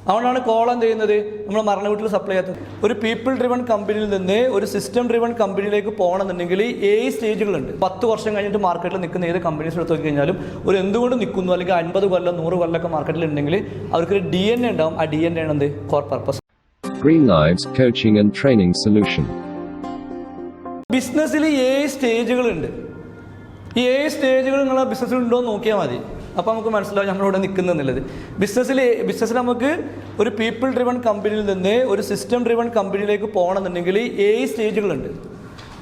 അതുകൊണ്ടാണ് കോൾ എന്ത് ചെയ്യുന്നത് നമ്മൾ മരണ വീട്ടിൽ സപ്ലൈ ചെയ്യാത്തത്. ഒരു പീപ്പിൾ ഡ്രിവൺ കമ്പനിയിൽ നിന്ന് ഒരു സിസ്റ്റം ഡ്രിവൺ കമ്പനിയിലേക്ക് പോകണമെന്നുണ്ടെങ്കിൽ 7 സ്റ്റേജുകളുണ്ട്. 10 വർഷം കഴിഞ്ഞിട്ട് മാർക്കറ്റിൽ നിൽക്കുന്ന ഏത് കമ്പനീസ് എടുത്ത് നോക്കി കഴിഞ്ഞാലും ഒരു എന്തുകൊണ്ട് നിൽക്കുന്നു, അല്ലെങ്കിൽ 50 കൊല്ലം 100 കൊല്ലമൊക്കെ മാർക്കറ്റിൽ ഉണ്ടെങ്കിൽ അവർക്കൊരു DNA ഉണ്ടാവും. ആ DNA ആണ് എന്ത് core purpose. GREENLIVES Coaching and Training Solution. ബിസിനസ്സിൽ 7 സ്റ്റേജുകളുണ്ട്. ഈ 7 സ്റ്റേജുകൾ നിങ്ങളെ ബിസിനസ്സിൽ ഉണ്ടോ എന്ന് നോക്കിയാൽ മതി. അപ്പോൾ നമുക്ക് മനസ്സിലാവും നമ്മളിവിടെ നിൽക്കുന്നുള്ളത്. ബിസിനസ്സിൽ നമുക്ക് ഒരു പീപ്പിൾ ഡ്രിവൺ കമ്പനിയിൽ നിന്ന് ഒരു സിസ്റ്റം ഡ്രിവൺ കമ്പനിയിലേക്ക് പോകണമെന്നുണ്ടെങ്കിൽ 7 സ്റ്റേജുകളുണ്ട്.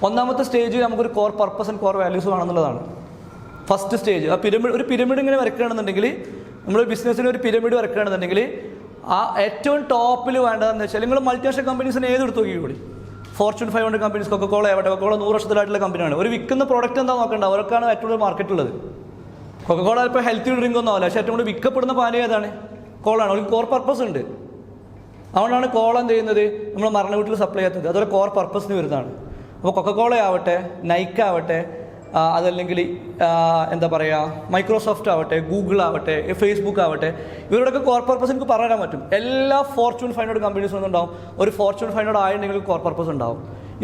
ഒന്നാമത്തെ സ്റ്റേജ് നമുക്കൊരു core purpose and core values വേണമെന്നുള്ളതാണ്. ഫസ്റ്റ് സ്റ്റേജ് ആ ഒരു പിരമിഡ് ഇങ്ങനെ വരയ്ക്കുകയാണെന്നുണ്ടെങ്കിൽ, നമ്മൾ ബിസിനസ്സിൽ ഒരു പിരമിഡ് വരയ്ക്കുകയാണെന്നുണ്ടെങ്കിൽ ആ ഏറ്റവും ടോപ്പിൽ വേണ്ടതെന്ന് വെച്ചാൽ നിങ്ങൾ മൾട്ടിനാഷണൽ കമ്പനീസിനെ ഏതെടുത്ത് നോക്കിക്കൂടി. ഫോർച്യൂൺ 500 കമ്പനീസ്, കൊക്കക്കോള ആവട്ടെ, കൊക്കക്കോള 100 വർഷത്തിലായിട്ടുള്ള കമ്പനിയാണ്. ഒരു വിൽക്കുന്ന പ്രോഡക്റ്റ് എന്താ നോക്കേണ്ട, അവർക്കാണ് ഏറ്റവും കൂടുതൽ മാർക്കറ്റ് ഉള്ളത്. കൊക്കക്കോള ഇപ്പോൾ ഹെൽത്തി ഡ്രിങ്ക് ഒന്നും ആവില്ല, പക്ഷേ ഏറ്റവും കൂടുതൽ വിൽക്കപ്പെടുന്ന പാനീയം ഏതാണ്? കോളാണ്. അവർക്ക് കോർ പർപ്പസ് ഉണ്ട്. അതുകൊണ്ടാണ് കോൾ എന്ത് ചെയ്യുന്നത് നമ്മൾ മരണ വീട്ടിൽ സപ്ലൈ ചെയ്യാത്തത്. അതൊരു കോർ പർപ്പസിന് വരുന്നതാണ്. അപ്പോൾ കൊക്കക്കോള ആവട്ടെ, നൈക്ക് ആവട്ടെ, അതല്ലെങ്കിൽ എന്താ പറയുക, മൈക്രോസോഫ്റ്റ് ആവട്ടെ, ഗൂഗിൾ ആവട്ടെ, ഫേസ്ബുക്ക് ആവട്ടെ, ഇവരുടെയൊക്കെ കോർ പർപ്പസ് എനിക്ക് പറയാൻ പറ്റും. എല്ലാ ഫോർച്യൂൺ 500 കമ്പനീസും ഉണ്ടാവും. ഒരു ഫോർച്യൂൺ 500 ആയിട്ടുണ്ടെങ്കിൽ കോർ പർപ്പസ് ഉണ്ടാവും.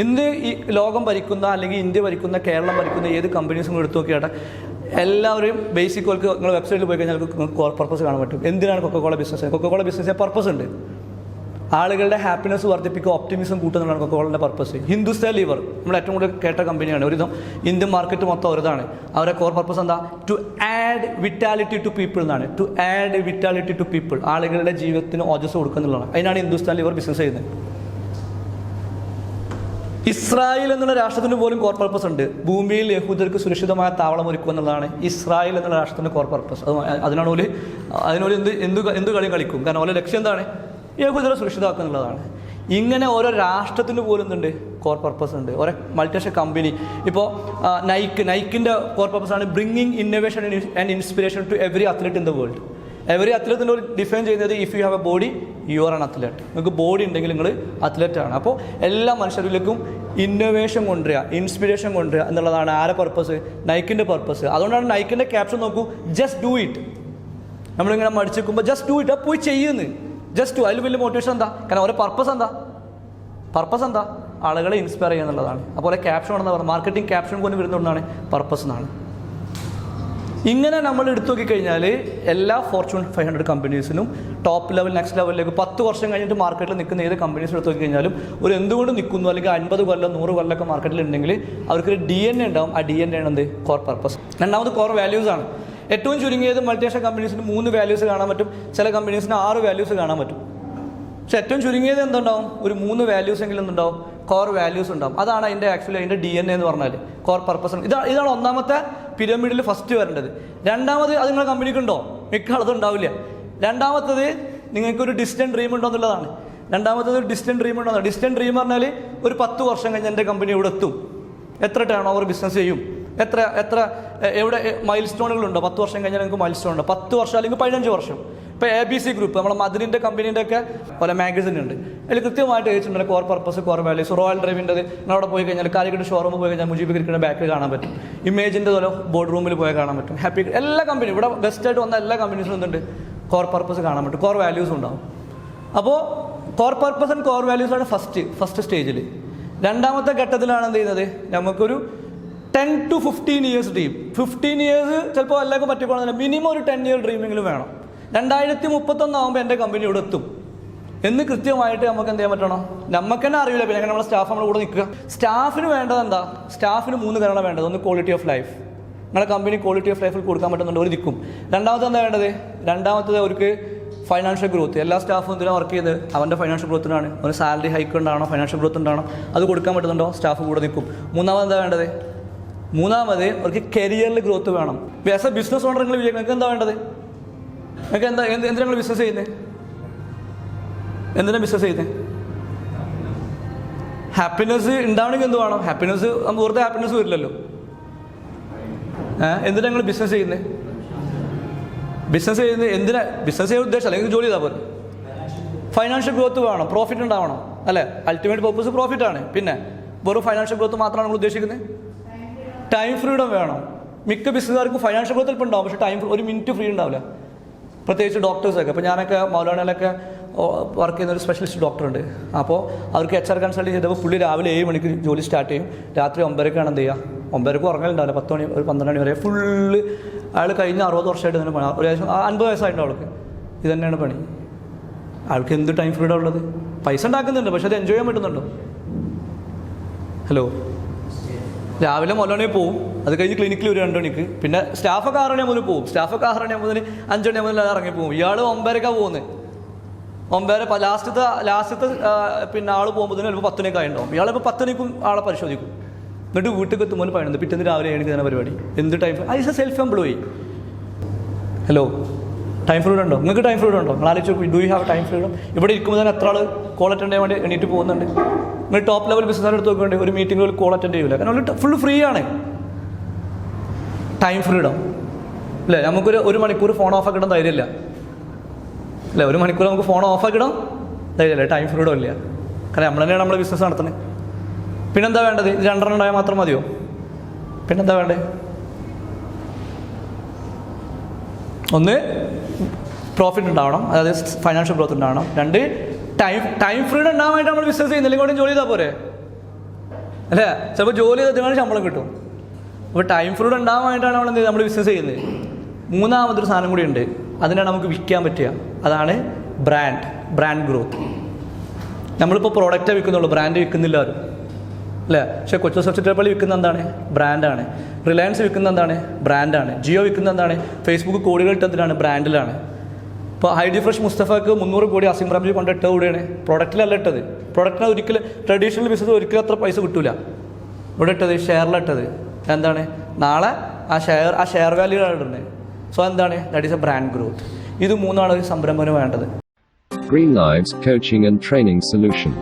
ഇന്ന് ഈ ലോകം ഭരിക്കുന്ന, അല്ലെങ്കിൽ ഇന്ത്യ ഭരിക്കുന്ന, കേരളം ഭരിക്കുന്ന ഏത് കമ്പനീസും എടുത്തു നോക്കിയാട്ടെ, എല്ലാവരും ബേസിക് വർക്ക് നിങ്ങൾ വെബ്സൈറ്റിൽ പോയി കഴിഞ്ഞാൽ നിങ്ങൾക്ക് കോർ പർപ്പസ് കാണാൻ പറ്റും. എന്തിനാണ് കൊക്കക്കോള ബിസിനസ്? കൊക്കക്കോള ബിസിനസ്സിന് പർപ്പസ് ഉണ്ട്. ആളുകളുടെ ഹാപ്പിനെസ് വർദ്ധിപ്പിക്കുക, ഒപ്റ്റിമിസം കൂട്ടുന്നതാണ് കൊക്കക്കോളയുടെ പർപ്പസ്. ഹിന്ദുസ്ഥാൻ ലിവർ നമ്മൾ ഏറ്റവും കൂടുതൽ കേട്ട കമ്പനിയാണ്. ഒരുവിധം ഇന്ത്യൻ മാർക്കറ്റ് മൊത്തം അവരതാണ്. അവരുടെ കോർ പർപ്പസ് എന്താ? To add vitality to people എന്നാണ്. To add vitality to people, ആളുകളുടെ ജീവിതത്തിന് ഓജസ് കൊടുക്കുന്നുള്ളതാണ്. അതിനാണ് ഹിന്ദുസ്ഥാൻ ലിവർ ബിസിനസ് ചെയ്യുന്നത്. ഇസ്രായേൽ എന്നുള്ള രാഷ്ട്രത്തിന് പോലും കോർ പർപ്പസ് ഉണ്ട്. ഭൂമിയിൽ യഹൂദർക്ക് സുരക്ഷിതമായ താവളം ഒരുക്കുക എന്നുള്ളതാണ് ഇസ്രായേൽ എന്നുള്ള രാഷ്ട്രത്തിൻ്റെ കോർ പർപ്പസ്. അതിനാണ് അതിനോട് എന്ത് കളി കളിക്കും. കാരണം ഓരോ ലക്ഷ്യം എന്താണ്? യഹൂദരെ സുരക്ഷിതമാക്കുക എന്നുള്ളതാണ്. ഇങ്ങനെ ഓരോ രാഷ്ട്രത്തിന് പോലും എന്തുണ്ട്? കോർ പർപ്പസ് ഉണ്ട്. ഓരോ മൾട്ടിനാഷണൽ കമ്പനി, ഇപ്പോൾ നൈക്കിൻ്റെ കോർ പർപ്പസ് ആണ് bringing innovation and inspiration to every athlete in the world. Every അത്ലറ്റിൻ്റെ ഒരു ഡിഫൈൻ ചെയ്യുന്നത് if you have a body you are an athlete. നിങ്ങൾക്ക് ബോഡി ഉണ്ടെങ്കിൽ നിങ്ങൾ അത്ലറ്റാണ്. അപ്പോൾ എല്ലാ മനുഷ്യരിലേക്കും ഇന്നോവേഷൻ കൊണ്ടുവരിക, ഇൻസ്പിറേഷൻ കൊണ്ടുവരിക എന്നുള്ളതാണ് ആരെ പർപ്പസ്? നൈക്കിൻ്റെ പർപ്പസ്. അതുകൊണ്ടാണ് നൈക്കിൻ്റെ ക്യാപ്ഷൻ നോക്കൂ, ജസ്റ്റ് ഡു ഇറ്റ്. നമ്മളിങ്ങനെ മടിച്ചു വെക്കുമ്പോൾ ജസ്റ്റ് ഡു ഇറ്റ്, അപ്പോൾ പോയി ചെയ്യുന്നു. Just do. അതിൽ വലിയ മോട്ടിവേഷൻ എന്താ? കാരണം അവരുടെ പർപ്പസ് എന്താ? ആളുകളെ ഇൻസ്പയർ ചെയ്യുക എന്നുള്ളതാണ്. അതുപോലെ ക്യാപ്ഷൻ ആണെന്ന് പറഞ്ഞാൽ മാർക്കറ്റിംഗ് ക്യാപ്ഷൻ കൊണ്ട് വരുന്നതുകൊണ്ടാണ് പർപ്പസ് എന്നാണ്. ഇങ്ങനെ നമ്മൾ എടുത്തു നോക്കിക്കഴിഞ്ഞാൽ എല്ലാ ഫോർച്യൂൺ 500 കമ്പനീസിനും ടോപ്പ് ലെവൽ, നെക്സ്റ്റ് ലെവലിലേക്ക് 10 വർഷം കഴിഞ്ഞിട്ട് മാർക്കറ്റിൽ നിൽക്കുന്ന ഏത് കമ്പനീസ് എടുത്തു നോക്കിക്കഴിഞ്ഞാലും ഒരു എന്തുകൊണ്ട് നിൽക്കുന്നു, അല്ലെങ്കിൽ 50 കൊല്ലം 100 കൊല്ലമൊക്കെ മാർക്കറ്റിൽ ഉണ്ടെങ്കിൽ അവർക്കൊരു DNA ഉണ്ടാവും. ആ DNA ആണ് എന്ത്? Core purpose. രണ്ടാമത് കോർ വാല്യൂസ് ആണ്. ഏറ്റവും ചുരുങ്ങിയത് മൾട്ടിനാഷണൽ കമ്പനീസിന് 3 വാല്യൂസ് കാണാൻ പറ്റും. ചില കമ്പനീസിന് 6 വാല്യൂസ് കാണാൻ പറ്റും. പക്ഷെ ഏറ്റവും ചുരുങ്ങിയത് എന്തുണ്ടാവും? ഒരു 3 വാല്യൂസ് എങ്കിലും എന്തുണ്ടാവും? കോർ വാല്യൂസ് ഉണ്ടാവും. അതാണ് അതിൻ്റെ അതിൻ്റെ DNA എന്ന് പറഞ്ഞാൽ കോർ പർപ്പസ്. ഇതാണ് ഒന്നാമത്തെ പിരമിഡിൽ ഫസ്റ്റ് വരേണ്ടത്. രണ്ടാമത് അത് നിങ്ങളുടെ കമ്പനിക്ക് ഉണ്ടോ? മിക്ക ആളത് ഉണ്ടാവില്ല. രണ്ടാമത്തത് നിങ്ങൾക്കൊരു ഡിസ്റ്റൻറ്റ് ഡ്രീം ഉണ്ടോ എന്നുള്ളതാണ്. രണ്ടാമത്തത് ഒരു ഡിസ്റ്റൻറ്റ് ഡ്രീം ഉണ്ടോ? ഡിസ്റ്റൻറ്റ് ഡ്രീം പറഞ്ഞാൽ ഒരു 10 വർഷം കഴിഞ്ഞ് എൻ്റെ കമ്പനി ഇവിടെ എത്തും, എത്ര ടേൺ ഓവർ ബിസിനസ് ചെയ്യും, എത്ര എവിടെ മൈൽ സ്റ്റോണുകളുണ്ടോ? 10 വർഷം കഴിഞ്ഞാൽ നിങ്ങൾക്ക് മൈൽ സ്റ്റോൺ ഉണ്ടോ? 10 വർഷം അല്ലെങ്കിൽ 15 വർഷം. ഇപ്പോൾ ABC ഗ്രൂപ്പ്, നമ്മളെ മദനിൻ്റെ കമ്പനീൻ്റെ ഒക്കെ പല മാഗസിൻ ഉണ്ട്. അതിൽ കൃത്യമായിട്ട് എഴുതിച്ചിട്ടുണ്ട് core purpose, core values. Royal ഡ്രൈവിൻ്റെത് നിങ്ങളവിടെ പോയി കഴിഞ്ഞാൽ, കാലിക്കറ്റ് ഷോറൂമിൽ പോയി കഴിഞ്ഞാൽ മുജീബ് ഗ്രീൻലിവ്സിൻ്റെ ബാക്കിൽ കാണാൻ പറ്റും. ഇമേജിൻ്റെ പോലെ ബോർഡ് റൂമിൽ പോയി കാണാൻ പറ്റും. ഹാപ്പി എല്ലാ കമ്പനിയും ഇവിടെ ബെസ്റ്റായിട്ട് വന്ന എല്ലാ കമ്പനീസും എന്തുണ്ട്? കോർ പർപ്പസ് കാണാൻ പറ്റും, കോർ വാല്യൂസ് ഉണ്ടാവും. അപ്പോൾ കോർ പർപ്പസ് ആൻഡ് കോർ വാല്യൂസാണ് ഫസ്റ്റ് സ്റ്റേജിൽ. രണ്ടാമത്തെ ഘട്ടത്തിലാണ് എന്ത് ചെയ്യുന്നത്? നമുക്കൊരു 10 to 15 years ഡ്രീം. 15 years ചിലപ്പോൾ എല്ലാവർക്കും പറ്റിക്കോളുന്നില്ല. മിനിമം ഒരു 10 year ഡ്രീമെങ്കിലും വേണം. 2031 ആകുമ്പോൾ എൻ്റെ കമ്പനി ഇവിടെ എത്തും എന്ന് കൃത്യമായിട്ട് നമുക്ക് എന്ത് ചെയ്യാൻ പറ്റണം? നമുക്ക് തന്നെ അറിയില്ല. പിന്നെ നമ്മുടെ സ്റ്റാഫ് നമ്മുടെ കൂടെ നിൽക്കുക. സ്റ്റാഫിന് വേണ്ടത് എന്താ? സ്റ്റാഫിന് 3 കാര്യമാണ് വേണ്ടത്. ഒന്ന് ക്വാളിറ്റി ഓഫ് ലൈഫ്. നിങ്ങളുടെ കമ്പനി ക്വാളിറ്റി ഓഫ് ലൈഫിൽ കൊടുക്കാൻ പറ്റുന്നുണ്ട്, ഒരു നിൽക്കും. രണ്ടാമത്തെ എന്താ വേണ്ടത്? രണ്ടാമത്തത് അവർക്ക് ഫൈനാൻഷ്യൽ ഗ്രോത്ത്. എല്ലാ സ്റ്റാഫും എന്തിനാണ് വർക്ക് ചെയ്ത്? അവൻ്റെ ഫൈനാൻഷ്യൽ ഗ്രോത്തിനാണ്. അവന് സാലറി ഹൈക്ക് ഉണ്ടാവണം, ഫൈനാൻഷ്യൽ ഗ്രോത്ത് ഉണ്ടാവണം. അത് കൊടുക്കാൻ പറ്റുന്നുണ്ടോ? സ്റ്റാഫ് കൂടെ നിൽക്കും. മൂന്നാമത് എന്താ വേണ്ടത്? അവർക്ക് കരിയറിൽ ഗ്രോത്ത് വേണം. ആസ് എ ബിസിനസ് ഓണർ നിങ്ങൾ നിങ്ങൾക്ക് എന്താ വേണ്ടത്? നിങ്ങൾക്ക് എന്തിനാണ് നിങ്ങൾ ബിസിനസ് ചെയ്യുന്നത്? എന്തിനാണ് ബിസിനസ് ചെയ്യുന്നത്? ഹാപ്പിനെസ് ഉണ്ടാവണമെങ്കിൽ എന്ത് വേണം? ഹാപ്പിനെസ് വെറുതെ ഹാപ്പിനെസ് വരില്ലല്ലോ. എന്തിനാണ് നിങ്ങൾ ബിസിനസ് ചെയ്യുന്നത്? ബിസിനസ് ചെയ്യാൻ ഉദ്ദേശം അല്ലെങ്കിൽ ജോലി ചെയ്താൽ പോലെ. ഫൈനാൻഷ്യൽ ഗ്രോത്ത് വേണം, പ്രോഫിറ്റ് ഉണ്ടാവണം അല്ലേ? അൾട്ടിമേറ്റ് പർപ്പസ് പ്രോഫിറ്റാണ്. പിന്നെ വെറും ഫൈനാൻഷ്യൽ ഗ്രോത്ത് മാത്രമാണ് നമ്മൾ ഉദ്ദേശിക്കുന്നത്. ടൈം ഫ്രീഡം വേണം. മിക്ക ബിസിനസ്സുകാർക്കും ഫൈനാൻഷ്യൽ ഗ്രോത്ത് ഇപ്പോൾ ഉണ്ടാവും, പക്ഷേ ഒരു മിനിറ്റ് ഫ്രീ ഉണ്ടാവില്ല. പ്രത്യേകിച്ച് ഡോക്ടേഴ്സൊക്കെ. ഇപ്പോൾ ഞാനൊക്കെ മൗലാനയിലൊക്കെ വർക്ക് ചെയ്യുന്ന ഒരു സ്പെഷ്യലിസ്റ്റ് ഡോക്ടറുണ്ട്. അപ്പോൾ അവർക്ക് HR കൺസൾട്ട് ചെയ്തപ്പോൾ പുള്ളി രാവിലെ 7 മണിക്ക് ജോലി സ്റ്റാർട്ട് ചെയ്യും, രാത്രി 9:00 എന്ത് ചെയ്യുക, 9:00 ഉറങ്ങലുണ്ടാവില്ല, 10 മണി ഒരു 12 മണി വരെ ഫുള്ള്. അയാൾ കഴിഞ്ഞ 60 വർഷമായിട്ട് തന്നെ പണി, ഒരു 50 വയസ്സായിട്ടുണ്ടോ അവൾക്ക്, ഇത് തന്നെയാണ് പണി. ആൾക്ക് എന്ത് ടൈം ഫ്രീഡം ഉള്ളത്? പൈസ ഉണ്ടാക്കുന്നുണ്ട്, പക്ഷെ അത് എൻജോയ് ചെയ്യാൻ പറ്റുന്നുണ്ടോ? ഹലോ, രാവിലെ 9 മണി പോവും, അത് കഴിഞ്ഞ് ക്ലിനിക്കിൽ ഒരു 2 മണിക്ക്, പിന്നെ സ്റ്റാഫൊക്കെ 6 മണി മുതൽ പോവും, സ്റ്റാഫൊക്കെ 6 മണി മുതൽ 5 മണി മുതൽ ഇറങ്ങി പോകും. ഇയാൾ 9:00 പോകുന്നത്, 9:00 ലാസ്റ്റത്തെ പിന്നെ ആൾ പോകുമ്പോൾ ചിലപ്പോൾ 10 മണിയൊക്കെ ആയിട്ടുണ്ടാവും. ഇയാളിപ്പോൾ 10 മണിക്കും ആളെ പരിശോധിക്കും, എന്നിട്ട് വീട്ടിൽ എത്തുമ്പോൾ 11, പിറ്റേന്ന് രാവിലെ 7 മണിക്ക് തന്നെ പരിപാടി. എന്ത് time? Is a self employee. Hello, time freedom ഉണ്ടോ? നിങ്ങൾക്ക് ടൈം ഫ്രീഡം ഉണ്ടോ? നിങ്ങൾ ആലോചിച്ച് നോക്കും, do you have time freedom? ഇവിടെ ഇരിക്കുമ്പോൾ തന്നെ എത്ര ആൾ കോൾ അറ്റൻഡ് ചെയ്യാൻ വേണ്ടി എണീറ്റ് പോകുന്നുണ്ട്? നിങ്ങൾ ടോപ്പ് ലെവൽ ബിസിനസ് എടുത്ത് നോക്കുന്നുണ്ട്, ഒരു മീറ്റിംഗിൽ കോൾ അറ്റൻഡ് ചെയ്യില്ല, കാരണം ഫുൾ ഫ്രീ ആണ്. ടൈം ഫ്രീഡം അല്ലേ? നമുക്കൊരു 1 മണിക്കൂർ ഫോൺ ഓഫ് ആക്കിയിടാൻ ധൈര്യമില്ല അല്ലേ? 1 മണിക്കൂർ നമുക്ക് ഫോൺ ഓഫ് ആക്കിയിടാം ധൈര്യമില്ല, ടൈം ഫ്രീഡം ഇല്ല. കാരണം നമ്മൾ തന്നെയാണ് നമ്മുടെ ബിസിനസ് നടത്തുന്നത്. പിന്നെന്താ വേണ്ടത്? ഇത് 2 ഉണ്ടായാൽ മാത്രം മതിയോ? പിന്നെന്താ വേണ്ടത്? ഒന്ന്, പ്രോഫിറ്റ് ഉണ്ടാവണം, അതായത് ഫൈനാൻഷ്യൽ ഗ്രോത്ത് ഉണ്ടാവണം. 2, ടൈം ഫ്രീഡം ഉണ്ടാവാനായിട്ട് നമ്മൾ ബിസിനസ് ചെയ്യുന്നില്ല, ഇങ്ങോട്ടും ജോലി ചെയ്താൽ പോരെ അല്ലേ? ചിലപ്പോൾ ജോലി ചെയ്തിട്ടാണ് ശമ്പളം കിട്ടും. അപ്പോൾ ടൈം ഫ്രീഡം ഉണ്ടാവാനായിട്ടാണ് നമ്മൾ ബിസിനസ് ചെയ്യുന്നത്. മൂന്നാമതൊരു സാധനം കൂടി ഉണ്ട്, അതിനാണ് നമുക്ക് വിൽക്കാൻ പറ്റുക, അതാണ് ബ്രാൻഡ് ഗ്രോത്ത്. നമ്മളിപ്പോൾ പ്രോഡക്റ്റേ വിൽക്കുന്നുള്ളൂ, ബ്രാൻഡ് വിൽക്കുന്നില്ല ആരും അല്ലേ? പക്ഷേ കൊച്ചു സബ്സിഡിയറി വിൽക്കുന്ന എന്താണ്? ബ്രാൻഡാണ്. റിലയൻസ് വിൽക്കുന്ന എന്താണ്? ബ്രാൻഡാണ്. ജിയോ വിൽക്കുന്ന എന്താണ്? ഫേസ്ബുക്ക് കോടികൾ ഇട്ടതിലാണ്, ബ്രാൻഡിലാണ്. ഇപ്പോൾ ഹൈഡി ഫ്രഷ് മുസ്തഫക്ക് 300 കോടി അസിം റംജി കൊണ്ടിട്ട കൂടെയാണ്, പ്രൊഡക്റ്റിലല്ല ഇട്ടത്. പ്രൊഡക്റ്റിന് ഒരിക്കലും ട്രഡീഷണൽ ബിസിനസ് ഒരിക്കലും അത്ര പൈസ കിട്ടില്ല. ഇവിടെ ഇട്ടത് ഷെയറിലിട്ടത് എന്താണ്? നാളെ ആ ഷെയർ വാല്യൂ ആണ് ഇടുന്നത്. സോ എന്താണ്? That is A brand growth. ഇത് 3 ഒരു സംരംഭത്തിന് വേണ്ടത്. GREENLIVES Coaching and Training Solution.